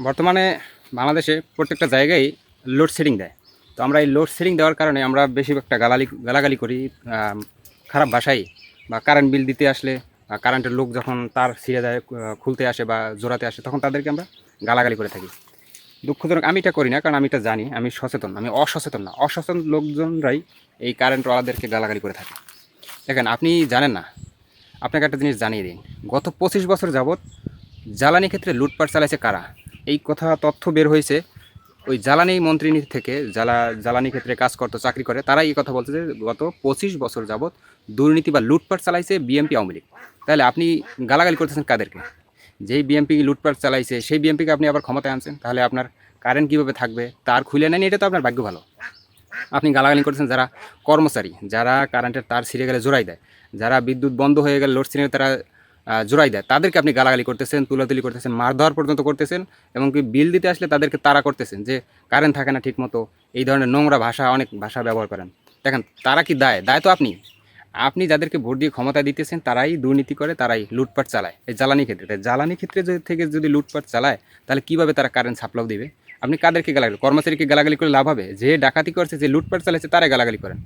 বর্তমানে বাংলাদেশে প্রত্যেকটা জায়গায় লোডশেডিং দেয়। তো আমরা এই লোডশেডিং দেওয়ার কারণে আমরা বেশিরভাগটা গালাগালি করি খারাপ ভাষায়, বা কারেন্ট বিল দিতে আসলে কারেন্টের লোক যখন তার ছিঁড়ে দেয়, খুলতে আসে বা জোড়াতে আসে, তখন তাদেরকে আমরা গালাগালি করে থাকি। দুঃখজনক আমি এটা করি না, কারণ আমি এটা জানি, আমি সচেতন, আমি অসচেতন না। অসচেতন লোকজনরাই এই কারেন্টওয়ালাদেরকে গালাগালি করে থাকে। দেখেন, আপনি জানেন না, আপনাকে একটা জিনিস জানিয়ে দিন। গত 25 বছর যাবৎ জ্বালানি ক্ষেত্রে লুটপাট চালাইছে কারা? এই কথা তথ্য বের হয়েছে ওই জ্বালানি মন্ত্রী থেকে, জ্বালানি ক্ষেত্রে কাজ করতো, চাকরি করে, তারাই এই কথা বলছে যে গত 25 বছর যাবৎ দুর্নীতি বা লুটপাট চালাইছে বিএমপি আওয়ামী লীগ। তাহলে আপনি গালাগালি করতেছেন কাদেরকে? যেই বিএমপি লুটপাট চালাইছে সেই বিএমপিকে আপনি আবার ক্ষমতায় আনছেন, তাহলে আপনার কারেন্ট কীভাবে থাকবে? তার খুলে নেন, এটা তো আপনার ভাগ্য ভালো। আপনি গালাগালি করছেন যারা কর্মচারী, যারা কারেন্টের তার ছিঁড়ে গেলে জোড়াই দেয়, যারা বিদ্যুৎ বন্ধ হয়ে গেলে লোডশেডিং তারা জোড়াই দেয়, তাদেরকে আপনি গালাগালি করতেছেন, তুলাতুলি করতেছেন, মারধর পর্যন্ত করতেছেন, এবং কি বিল দিতে আসলে তাদেরকে তাড়া করতেছেন যে কারেন্ট থাকে না ঠিক মতো। এই ধরনের নোংরা ভাষা, অনেক ভাষা ব্যবহার করেন। দেখেন, তারা কি দায়? দায় তো আপনি। আপনি যাদেরকে ভোট দিয়ে ক্ষমতা দিতেছেন তারাই দুর্নীতি করে, তারাই লুটপাট চালায় এই জ্বালানি ক্ষেত্রে। তাই জ্বালানি ক্ষেত্রে থেকে যদি লুটপাট চালায়, তাহলে কীভাবে তারা কারেন্ট সাপ্লাই দিবে? আপনি কাদেরকে গালাগালি? কর্মচারীকে গালাগালি করে লাভ হবে? যে ডাকাতি করছে, যে লুটপাট চালাইছে, তারাই গালাগালি করেন।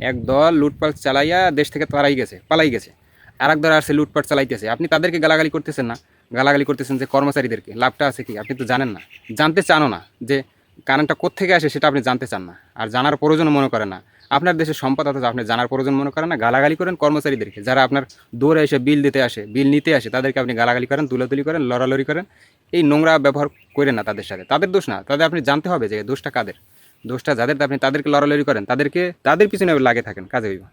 একদল লুটপাট চালাইয়া দেশ থেকে তারাই গেছে, পালাই গেছে, আর এক দল আসছে লুটপাট চালাইতেছে। আপনি তাদেরকে গালাগালি করতেছেন না, গালাগালি করতেছেন যে কর্মচারীদেরকে। লাভটা আছে কি? আপনি তো জানেন না, জানতে চানও না যে কারেন্টটা কোত্থেকে আসে, সেটা আপনি জানতে চান না, আর জানার প্রয়োজনও মনে করেন না। আপনার দেশের সম্পদ অথচ আপনি জানার প্রয়োজন মনে করেন না, গালাগালি করেন কর্মচারীদেরকে, যারা আপনার দৌড়ে এসে বিল দিতে আসে, বিল নিতে আসে, তাদেরকে আপনি গালাগালি করেন, তুলাতুলি করেন, লড়ালড়ি করেন। এই নোংরা ব্যবহার করেন না তাদের সাথে। তাদের দোষ না, তাদের আপনি জানতে হবে যে দোষটা কাদের। দোষটা যাদের, আপনি তাদেরকে লড়ালড়ি করেন, তাদের পিছনে লাগে থাকেন, কাজে হইব।